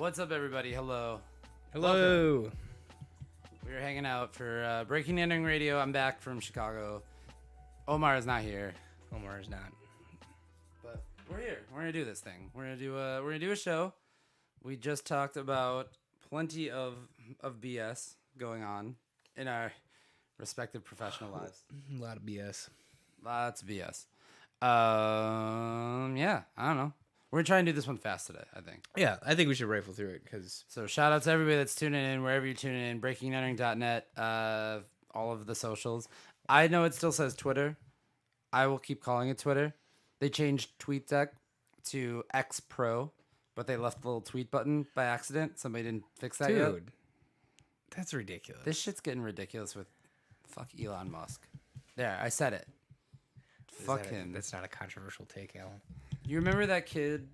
What's up, everybody? Hello. Hello. Welcome. We were hanging out for Breaking Ending Radio. I'm back from Chicago. Omar is not here, Omar is not. but we're here. We're gonna do this thing. We're gonna do a show. We just talked about plenty of BS going on in our respective professional lives. A lot of BS. Lots of BS. Yeah, I don't know. We're gonna try and do this one fast today, I think. Yeah, I think we should rifle through it because So shout out to everybody that's tuning in, wherever you're tuning in, breakingentering.net, all of the socials. I know it still says Twitter. I will keep calling it Twitter. They changed TweetDeck to X Pro, but they left the little tweet button by accident. Somebody didn't fix that yet. dude, that's ridiculous. This shit's getting ridiculous with fuck Elon Musk. There, I said it. Fuck him. That's not a controversial take, Alan. You remember that kid,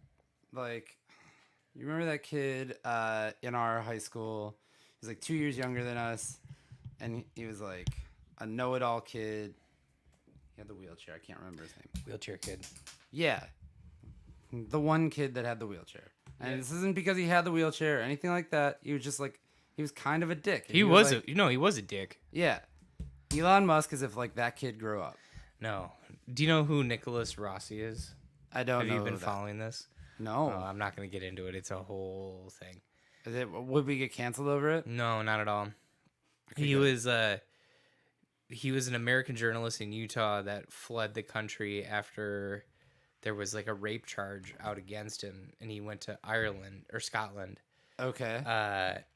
in our high school? He's like 2 years younger than us, and he was like a know-it-all kid. He had the wheelchair. I can't remember his name. Wheelchair kid. Yeah, the one kid that had the wheelchair. And Yeah. this isn't because he had the wheelchair or anything like that. He was just like, he was kind of a dick. And He was like, he was a dick. Yeah. Elon Musk is if like that kid grew up. No. Do you know who Nicholas Rossi is? I don't Have know. you been that. following this? No. Oh, I'm not going to get into it. It's a whole thing. Would we get canceled over it? No, not at all. Okay, He good. was an American journalist in Utah that fled the country after there was like a rape charge out against him, and he went to Ireland or Scotland. Okay.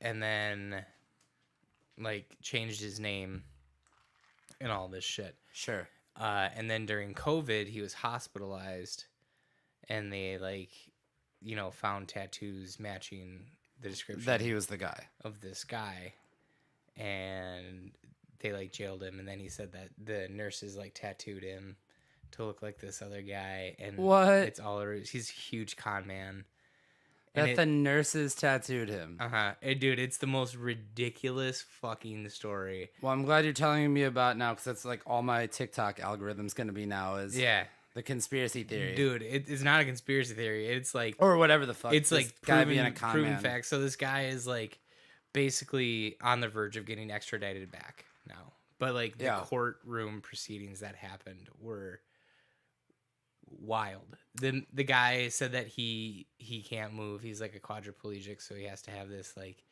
And then like changed his name and all this shit. Sure. And then during COVID, he was hospitalized, and they found tattoos matching the description That he was the guy. of this guy, and they like jailed him. And then he said that the nurses like tattooed him to look like this other guy, and What? It's all he's a huge con man. That the nurses tattooed him. Dude, it's the most ridiculous fucking story. Well, I'm glad you're telling me about it now, because that's like all my TikTok algorithm's gonna be now is Yeah, the conspiracy theory, dude, it's not a conspiracy theory. It's like or whatever the fuck. it's this like guy being a con proven man. fact. So this guy is like basically on the verge of getting extradited back now. But like the Yeah. courtroom proceedings that happened were wild. The guy said that he can't move. He's like a quadriplegic, so he has to have this like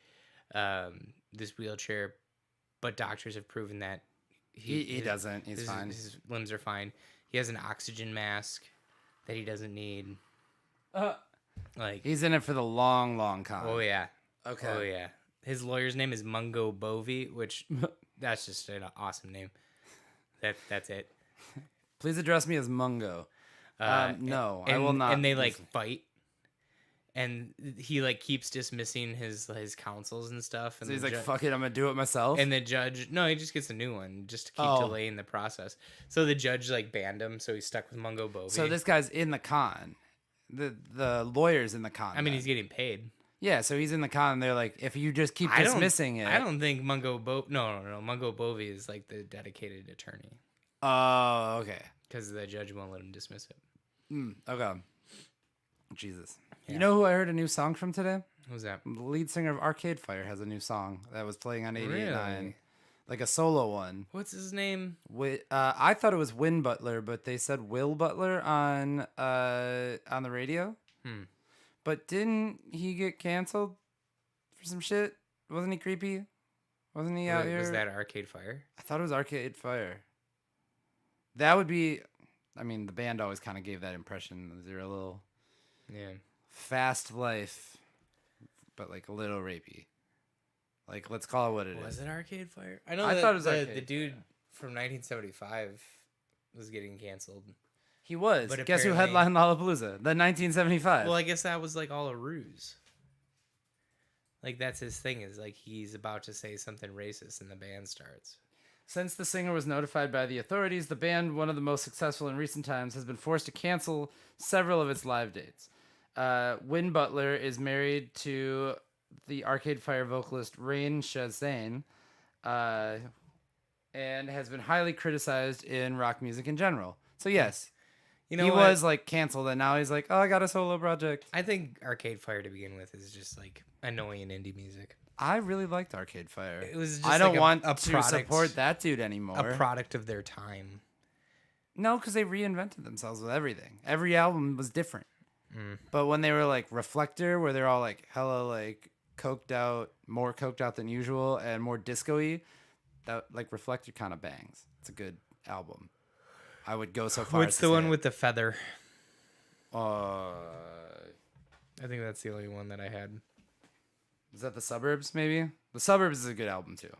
this wheelchair. But doctors have proven that He doesn't. He's fine. His limbs are fine. He has an oxygen mask that he doesn't need. Like He's in it for the long, long con. oh yeah. Okay. Oh yeah. His lawyer's name is Mungo Bovey, which that's just an awesome name. That's it. Please address me as Mungo. No, I will not. And they like fight, and he like keeps dismissing his counsels and stuff. And So he's the like, "Fuck it, I'm gonna do it myself." And the judge, no, he just gets a new one just to keep Oh. delaying the process. So the judge like banned him, so he's stuck with Mungo Bovey. So this guy's in the con. The lawyer's in the con. I mean, then. he's getting paid. Yeah, so he's in the con. And they're like, if you just keep dismissing it. I don't think Mungo No. Mungo Bovey is like the dedicated attorney Oh, okay. because the judge won't let him dismiss it. Okay. Jesus. Yeah. You know who I heard a new song from today? Who's that? The lead singer of Arcade Fire has a new song that was playing on 88.9. Really? Like a solo one. What's his name? I thought it was Win Butler, but they said Will Butler on the radio. But didn't he get canceled for some shit? Wasn't he creepy? Wasn't he out here? Was that Arcade Fire? I thought it was Arcade Fire. That would be... I mean, the band always kind of gave that impression. They're a little Yeah. fast life, but like a little rapey. Like, let's call it what it is. Was it Arcade Fire? I know. I thought it was the Arcade dude from 1975 was getting canceled. He was. But Guess who apparently- headlined Lollapalooza? The 1975. Well, I guess that was like all a ruse. Like that's his thing is like he's about to say something racist and the band starts. Since the singer was notified by the authorities, the band, one of the most successful in recent times, has been forced to cancel several of its live dates. Win Butler is married to the Arcade Fire vocalist Rain Shazane, and has been highly criticized in rock music in general. So yes, You know he what? was like canceled, and now he's like, oh, I got a solo project. I think Arcade Fire to begin with is just like annoying indie music. I really liked Arcade Fire. It was just I don't like want a to product, support that dude anymore. a product of their time. No, because they reinvented themselves with everything. Every album was different. But when they were like Reflector, where they're all like hella like coked out, more coked out than usual, and more disco-y, that like Reflector kind of bangs. It's a good album. I would go so far. What's as the to one say with the feather? I think that's the only one that I had. is that The Suburbs? Maybe The Suburbs is a good album too.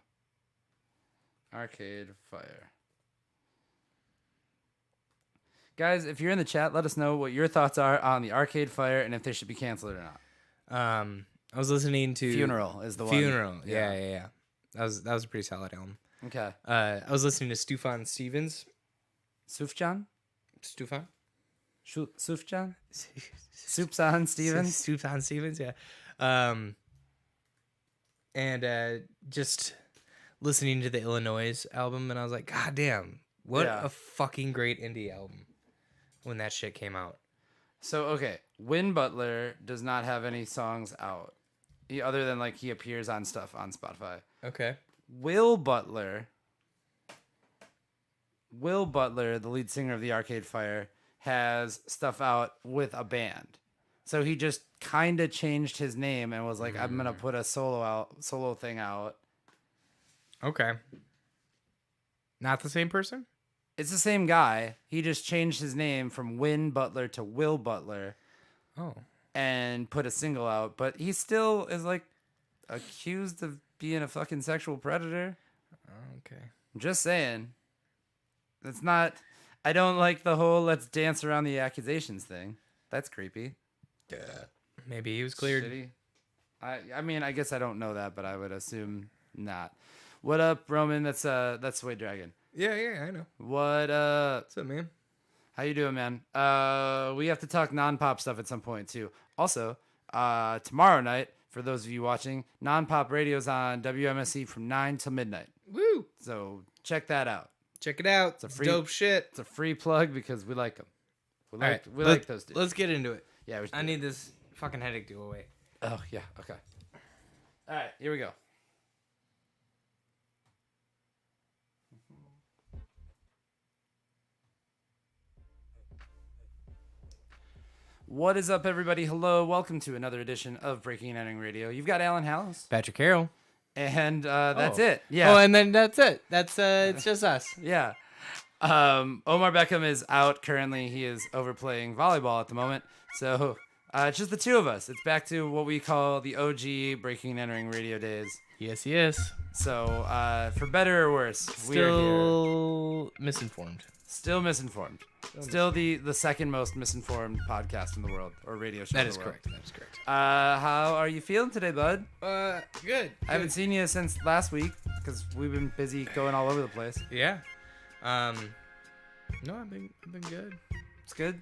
Arcade Fire. Guys, if you're in the chat, let us know what your thoughts are on the Arcade Fire and if they should be canceled or not. I was listening to Funeral is the one. Funeral. Yeah. That was a pretty solid album. Okay. I was listening to Stufan Stevens. Sufjan? Stufan? Sufjan? Soupsan Stevens? Stufan Stevens, yeah. And just listening to the Illinois album, and I was like, God damn, what Yeah. a fucking great indie album when that shit came out. So, okay. Win Butler does not have any songs out. Other than, like, he appears on stuff on Spotify. Okay. Will Butler, the lead singer of the Arcade Fire, has stuff out with a band. So he just kind of changed his name and was like, I'm going to put a solo thing out. Okay. Not the same person? It's the same guy. He just changed his name from Win Butler to Will Butler Oh. and put a single out. But he still is like accused of being a fucking sexual predator. Okay. I'm just saying. It's not. I don't like the whole let's dance around the accusations thing. That's creepy. Maybe he was cleared. Shitty. I mean, I guess I don't know that, but I would assume not. What up, Roman? That's Suede Dragon. Yeah, I know. What up? What's up, man? How you doing, man? We have to talk non-pop stuff at some point too. Also, tomorrow night, for those of you watching, non-pop radio's on WMSC from 9 till midnight. Woo! So check that out. Check it out. It's a free- dope shit. It's a free plug because we like them. We like All right, we like those dudes. Let's get into it. Yeah, we should I do need this fucking headache to go away. it. Oh yeah, okay. All right, here we go. What is up, everybody? Hello, welcome to another edition of Breaking and Entering Radio. You've got Alan Hallis, Patrick Carroll. and that's Oh. it. Yeah. Oh, and then that's it. That's it's just us. Yeah. Omar Beckham is out currently. He is overplaying volleyball at the moment. So it's just the two of us. It's back to what we call the OG Breaking and Entering Radio days. Yes. So for better or worse, we are here. Still misinformed. Still misinformed. Still the second most misinformed podcast in the world, or radio show. That in is the world. correct. That is correct. How are you feeling today, bud? Good. I haven't seen you since last week because we've been busy going all over the place. Yeah. No, I've been good. It's good.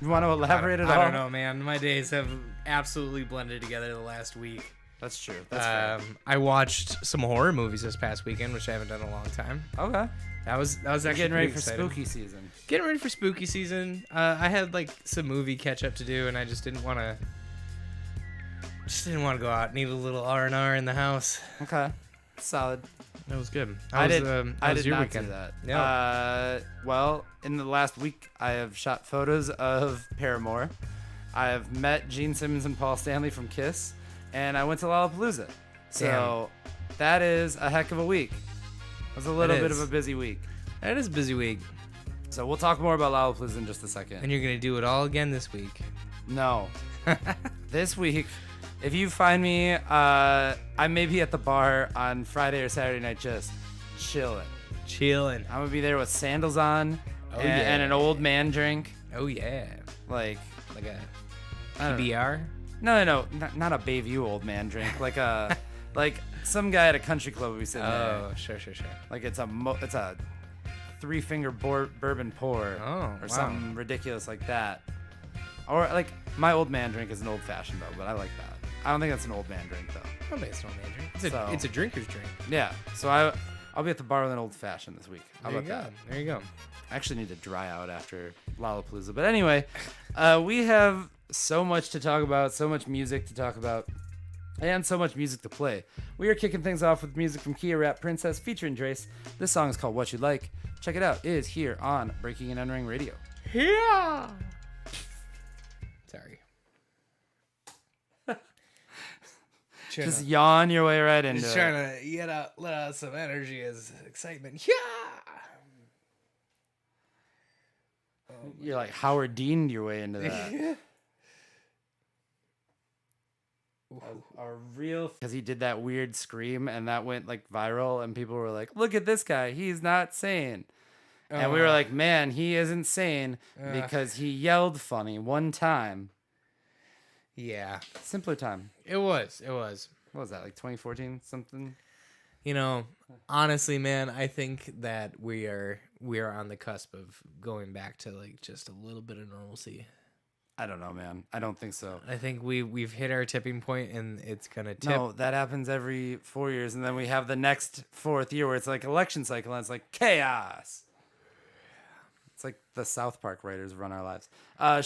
You want to elaborate at all? I don't know, man. My days have absolutely blended together the last week. That's true. That's fair. I watched some horror movies this past weekend, which I haven't done in a long time. Okay. That was actually Getting ready pretty for exciting. spooky season. Getting ready for spooky season. I had like some movie catch up to do, and I just didn't want to. Go out. Need a little R&R in the house. Okay. Solid. That was good. I did your not weekend? do that. Yeah. Well, in the last week, I have shot photos of Paramore. I have met Gene Simmons and Paul Stanley from Kiss, and I went to Lollapalooza. So that is a heck of a week. It was a little bit is. of a busy week. That is a busy week, So we'll talk more about Lollapalooza in just a second. and you're gonna do it all again this week. No. This week, if you find me, I may be at the bar on Friday or Saturday night just chilling. Chilling. I'm going to be there with sandals on Oh, and, yeah. and an old man drink. Oh yeah. Like Like a I don't know. PBR. No, not a Bayview old man drink. Like a like some guy at a country club would be sitting there. Oh, sure. Like it's a 3-finger bourbon pour Oh, or wow. something ridiculous like that. Or like my old man drink is an old fashioned though, but I like that. I don't think that's an old man drink though. Oh, it's not an old man drink. So- It's a drinker's drink. Yeah. So I I'll be at the Barlin Old Fashioned this week. How There you about go. that? There you go. I actually need to dry out after Lollapalooza. But anyway, we have so much to talk about, so much music to talk about, and so much music to play. We are kicking things off with music from Kia Rap Princess featuring Drace. This song is called What You Like. Check it out. It is here on Breaking and Entering Radio. Yeah. Sorry. Just yawn your way right into Just it. trying to let out some energy as excitement. Yeah. You're like Howard Dean'd your way into that. A real, because he did that weird scream and that went like viral and people were like, look at this guy, he's not sane. And we were like, man, he isn't sane because he yelled funny one time. Yeah. Simpler time. It was. What was that, like 2014 something? You know, honestly, man, I think that we are on the cusp of going back to like just a little bit of normalcy. I don't know, man. I don't think so. I think we've hit our tipping point and it's gonna tip. No, that happens every 4 years, and then we have the next fourth year where it's like election cycle, and it's like chaos. It's like the South Park writers run our lives.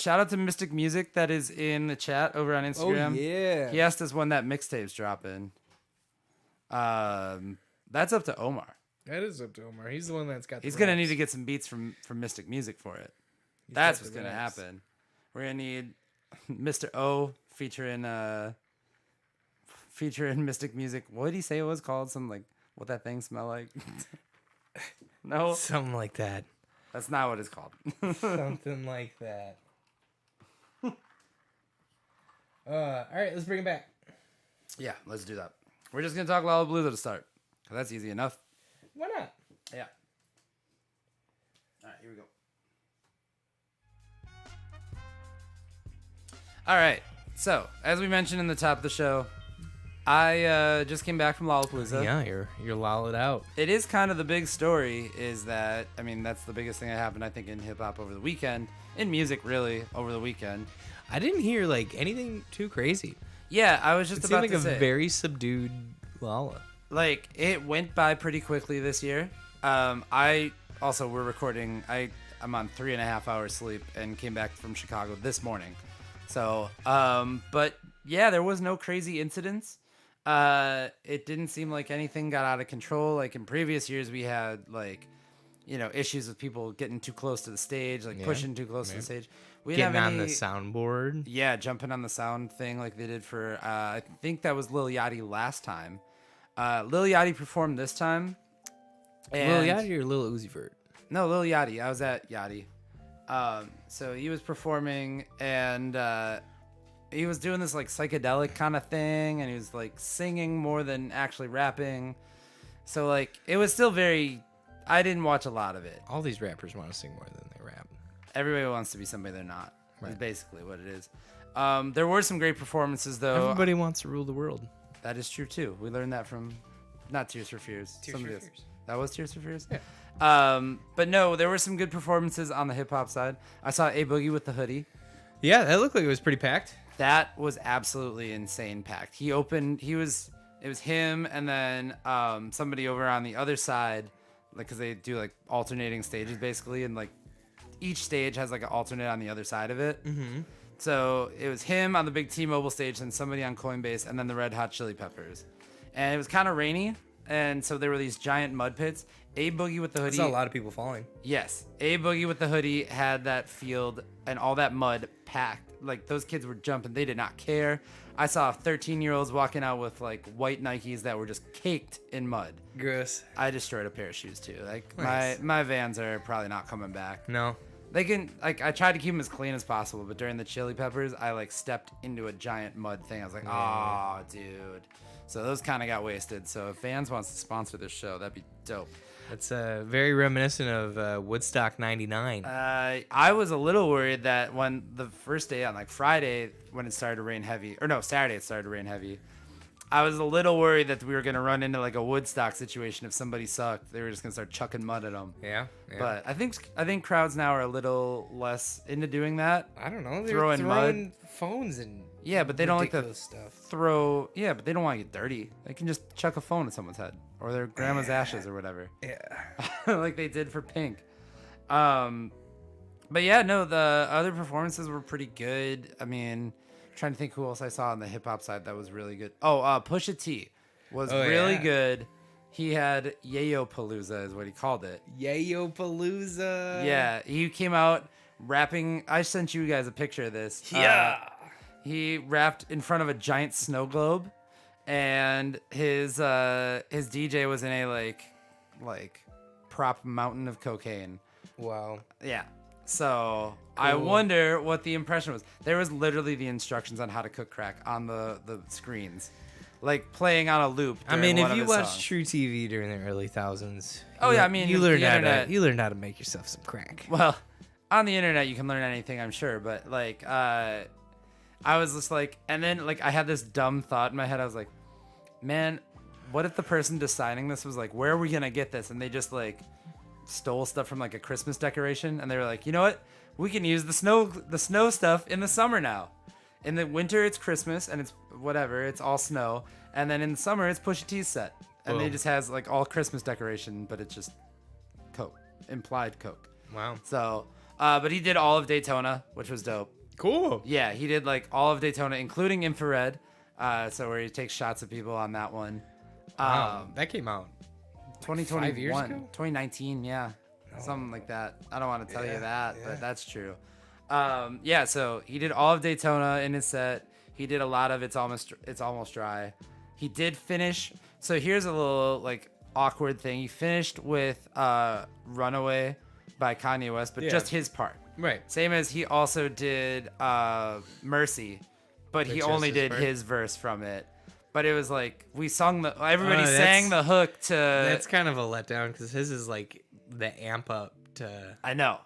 Shout out to Mystic Music that is in the chat over on Instagram. yeah. He asked us when that mixtape's dropping. That's up to Omar. That is up to Omar. He's the one that's got. He's gonna need to get some beats from Mystic Music for it. That's what's gonna raps. happen. We're gonna need Mr. O featuring Mystic Music. What did he say it was called? Some like what that thing smell like? No, Something like that. that's not what it's called. Something like that. All right, let's bring it back. Yeah, let's do that. We're just gonna talk Lollapalooza to start, 'cause that's easy enough. Why not? Yeah. All right, here we go. All right. So, as we mentioned in the top of the show, I just came back from Lollapalooza. Yeah, you're lolled out. It is kind of the big story is that, I mean, that's the biggest thing that happened, I think, in hip-hop over the weekend. In music, really, over the weekend. I didn't hear like anything too crazy. Yeah, I was just It about seemed to like say. a very subdued Lala. Like, it went by pretty quickly this year. I also, we're recording, I'm on 3.5 hours sleep and came back from Chicago this morning. So, but yeah, there was no crazy incidents. It didn't seem like anything got out of control. Like in previous years, we had like, issues with people getting too close to the stage, like pushing too close to the stage. We didn't Getting have on the any, soundboard. yeah, jumping on the sound thing like they did for, I think that was Lil Yachty last time. Lil Yachty performed this time. Lil and- Yachty or Lil Uzi Vert? No, Lil Yachty. I was at Yachty. So he was performing and he was doing this like psychedelic kind of thing and he was like singing more than actually rapping. So like it was still I didn't watch a lot of it. All these rappers want to sing more than they rap. Everybody wants to be somebody they're not. Is Right. basically what it is. There were some great performances though. Everybody wants to rule the world. That is true too. We learned that from not Tears for Fears. Somebody else. That was Tears for Fears? Yeah. But no, there were some good performances on the hip hop side. I saw A Boogie with the hoodie. Yeah, that looked like it was pretty packed. That was absolutely insane packed. It was him and then somebody over on the other side, like, cause they do like alternating stages basically. And like each stage has like an alternate on the other side of it. Mm-hmm. So it was him on the big T-Mobile stage and somebody on Coinbase and then the Red Hot Chili Peppers. And it was kind of rainy. And so there were these giant mud pits. A Boogie with the I hoodie. saw a lot of people falling. Yes. A Boogie with the hoodie had that field and all that mud packed. Like, those kids were jumping. They did not care. I saw 13-year-olds walking out with, like, white Nikes that were just caked in mud. Gross. I destroyed a pair of shoes, too. Like, Nice. my Vans are probably not coming back. No. They can, like, I tried to keep them as clean as possible, but during the Chili Peppers, I, like, stepped into a giant mud thing. I was like, oh, dude. So those kind of got wasted. So if Vans wants to sponsor this show, that'd be dope. That's very reminiscent of Woodstock 99. I was a little worried that when the first day on like Friday when it started to rain heavy, or no, Saturday it started to rain heavy. I was a little worried that we were gonna run into like a Woodstock situation. If somebody sucked, they were just gonna start chucking mud at them. Yeah. But I think crowds now are a little less into doing that. I don't know. They're Throwing throwing phones and Yeah, but they don't like to ridiculous stuff. throw. Yeah, but they don't want to get dirty. They can just chuck a phone at someone's head or their grandma's ashes or whatever. Yeah. Like they did for Pink. But yeah, no, the other performances were pretty good. I mean, trying to think who else I saw on the hip hop side that was really good. Oh, Pusha T was really yeah. good. He had Yayo Palooza is what he called it. Yayo Palooza. Yeah, he came out rapping. I sent you guys a picture of this. Yeah. He rapped in front of a giant snow globe, and his DJ was in a like prop mountain of cocaine. Wow. Yeah. So I wonder what the impression was. There was literally the instructions on how to cook crack on the screens, like playing on a loop. I mean, during one if of you his watched songs. True TV during the early thousands, Oh, yeah, I mean, you the learned internet- you learned how to make yourself some crack. Well, on the internet you can learn anything, I'm sure, but like I was just like, and then like I had this dumb thought in my head. I was like, man, what if the person deciding this was like, where are we gonna get this? And they just like stole stuff from like a Christmas decoration, and they were like, you know what? We can use the snow stuff in the summer now. In the winter it's Christmas and it's whatever, it's all snow, and then in the summer it's Pusha T's set, and they Boom. just has like all Christmas decoration, but it's just Coke, implied Coke. Wow. So, but he did all of Daytona, which was dope. Cool. Yeah, he did like all of Daytona, including Infrared. So where he takes shots of people on that one. Wow. That came out 2021, 5 years ago? 2019, yeah, something like that. I don't want to tell you that, yeah. but that's true. Yeah, so he did all of Daytona in his set. He did a lot of It's Almost Dry. He did finish. So here's a little like awkward thing. He finished with Runaway by Kanye West, but Yeah. just his part. right. Same as he also did Mercy, but he just only his did part? his verse from it. But it was like we sung everybody that's- sang the hook to. That's kind of a letdown because his is like the amp up to I know.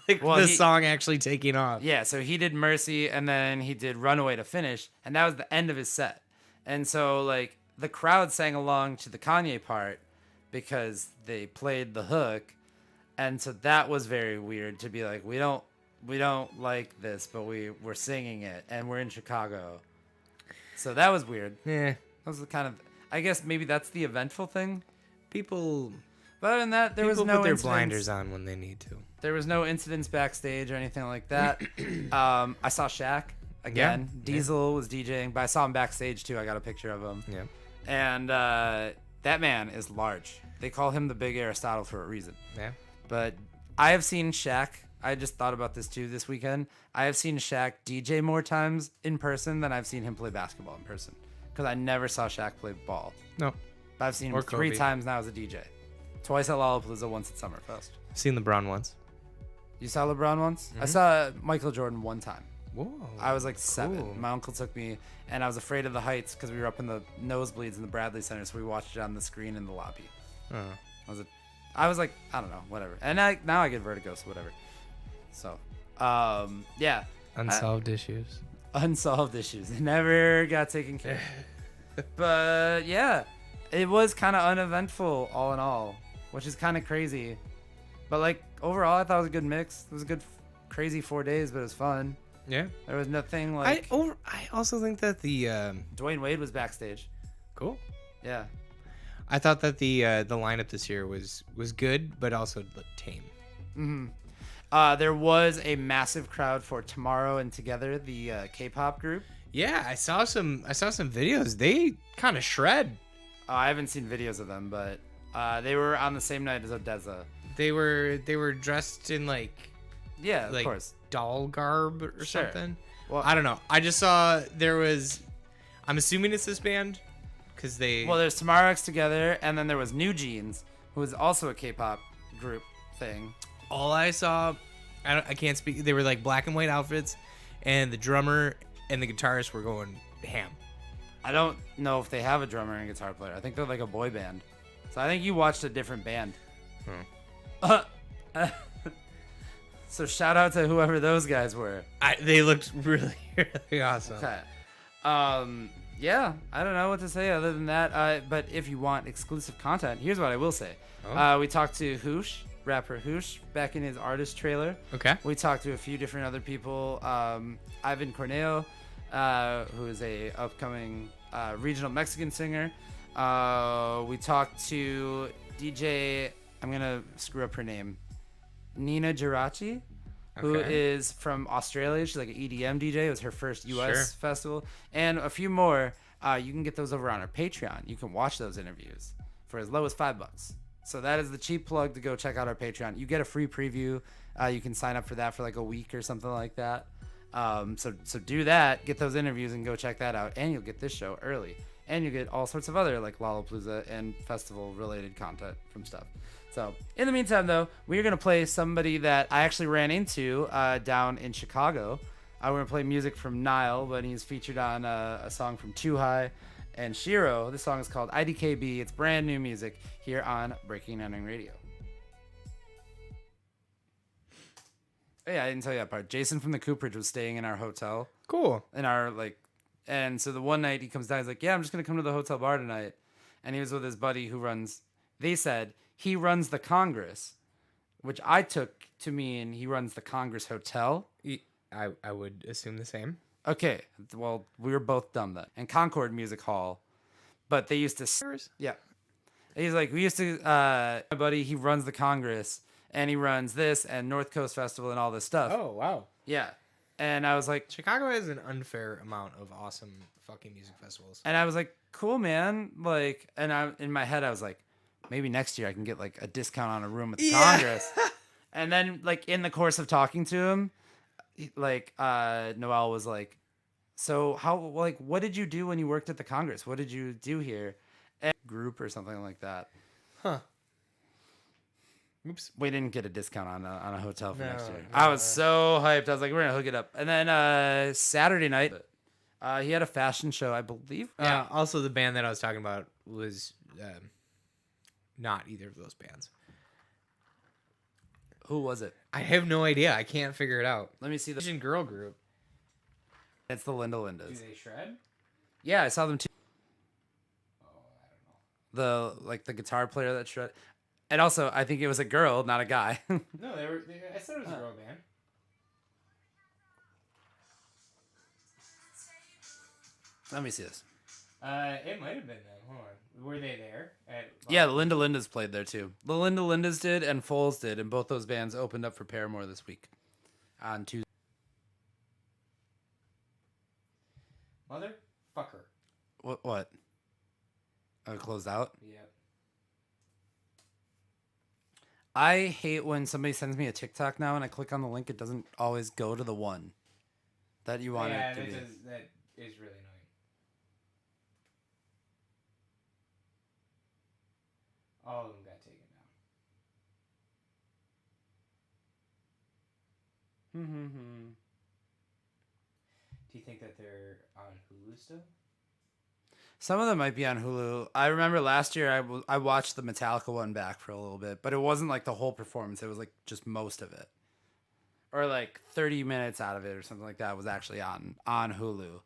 like Well, the he- song actually taking off. Yeah, so he did Mercy and then he did Runaway to finish, and that was the end of his set. And so like the crowd sang along to the Kanye part because they played the hook, and so that was very weird to be like, we don't like this, but we're singing it and we're in Chicago. So that was weird. Yeah. That was the kind of, I guess maybe that's the eventful thing. People But other than that, there was people no put their incidents. blinders on when they need to. There was no incidents backstage or anything like that. I saw Shaq again. Yeah. Diesel was DJing, but I saw him backstage too. I got a picture of him. Yeah. And that man is large. They call him the Big Aristotle for a reason. Yeah. But I have seen Shaq. I just thought about this too this weekend. I have seen Shaq DJ more times in person than I've seen him play basketball in person. Because I never saw Shaq play ball. No. But I've seen him Or 3 Kobe. times now as a DJ. Twice at Lollapalooza, once at Summerfest. Seen LeBron once. You saw LeBron once? Mm-hmm. I saw Michael Jordan one time. Whoa. I was like 7. cool. My uncle took me, and I was afraid of the heights because we were up in the nosebleeds in the Bradley Center, so we watched it on the screen in the lobby. Oh. I was like, I don't know, whatever. And now I get vertigo, so whatever. So, yeah. Unsolved issues. Unsolved issues. It never got taken care of. But yeah, it was kind of uneventful all in all, which is kind of crazy. But like overall, I thought it was a good mix. It was a good, crazy 4 days, but it was fun. Yeah. There was nothing like. I also think that the Dwayne Wade was backstage. cool. Yeah. I thought that the lineup this year was good, but also tame. There was a massive crowd for Tomorrow and Together, the K-pop group. Yeah, I saw some videos. They kind of shred. I haven't seen videos of them, but they were on the same night as Odessa. They were dressed in like Yeah, of like course. doll garb or Sure. something. Well, I don't know. I just saw there was. I'm assuming it's this band because they. Well, there's Tomorrow X Together, and then there was New Jeans, who is also a K-pop group thing. all I saw, I can't speak. They were like black and white outfits, and the drummer and the guitarist were going ham. I don't know if they have a drummer and guitar player. I think they're like a boy band. So I think you watched a different band. So shout out to whoever those guys were. They looked really, really awesome. Okay. Yeah, I don't know what to say other than that. But if you want exclusive content, here's what I will say. Oh. We talked to Hoosh, rapper Hoosh, back in his artist trailer. Okay. We talked to a few different other people. Ivan Corneo, who is a upcoming regional Mexican singer. We talked to DJ. I'm gonna screw up her name. Nina Geraci, who Okay. is from Australia. She's like an EDM DJ. It was her first US Sure. festival. And a few more. You can get those over on our Patreon. You can watch those interviews for as low as $5. So that is the cheap plug to go check out our Patreon. You get a free preview. You can sign up for that for like a week or something like that. So do that. Get those interviews and go check that out. And you'll get this show early. And you get all sorts of other like Lollapalooza and festival related content from stuff. So in the meantime, though, we're gonna play somebody that I actually ran into down in Chicago. We're gonna play music from Nile, but he's featured on a song from Too High and Shiro. This song is called IDKB. It's brand new music here on Breaking and Entering Radio. Oh, yeah, I didn't tell you that part. Jason from the Cooperage was staying in our hotel. Cool. In our and so the one night he comes down, he's like, yeah, I'm just gonna come to the hotel bar tonight. And he was with his buddy who runs, they said he runs the Congress, which I took to mean he runs the Congress Hotel. I would assume the same. Okay, well, we were both dumb then. And Concord Music Hall, but they used to, yeah. He's like, we used to, my buddy, he runs the Congress and he runs this and North Coast Festival and all this stuff. Oh, wow. Yeah. And I was like, Chicago has an unfair amount of awesome fucking music festivals. and I was like, cool, man. Like, and I in my head, I was like, maybe next year I can get like a discount on a room at the Congress. And then, like, in the course of talking to him, Noel was like, so how, like, what did you do when you worked at the Congress? What did you do here? And group or something like that. Huh. Oops. We didn't get a discount on a hotel for next year. No. I was so hyped. I was like, we're gonna hook it up. And then Saturday night, he had a fashion show, I believe. Yeah. Also, the band that I was talking about was not either of those bands. Who was it? I have no idea. I can't figure it out. Let me see the. Asian girl group. It's the Linda Lindas. they shred? Yeah, I saw them too. Oh, I don't know. The guitar player that shred. And also, I think it was a girl, not a guy. No, they were. I said it was a girl band. Let me see this. It might have been them. Hold on. Were they there? Yeah, the Linda Lindas played there too. The Linda Lindas did and Foles did, and both those bands opened up for Paramore this week on Tuesday. Motherfucker. What? Oh, it closed out? Yep. I hate when somebody sends me a TikTok now and I click on the link, it doesn't always go to the one that you want it to be. That is really annoying. All of them got taken down. Do you think that they're on Hulu still? Some of them might be on Hulu. I remember last year I watched the Metallica one back for a little bit, but it wasn't like the whole performance. It was like just most of it. Or like 30 minutes out of it or something like that was actually on Hulu.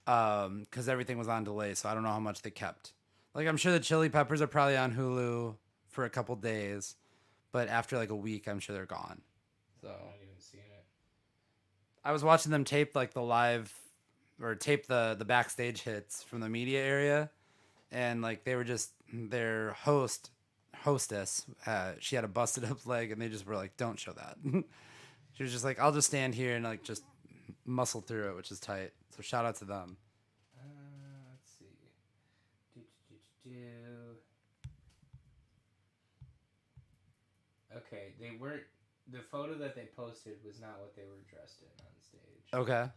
Because everything was on delay, so I don't know how much they kept. Like, I'm sure the Chili Peppers are probably on Hulu for a couple days, but after like a week, I'm sure they're gone. So I haven't even seen it. I was watching them tape like the live or tape the backstage hits from the media area, and like they were just their hostess. She had a busted up leg, and they just were like, "Don't show that." She was just like, "I'll just stand here and like just muscle through it," which is tight. So shout out to them. Let's see. Okay, they weren't. The photo that they posted was not what they were dressed in on stage. Okay.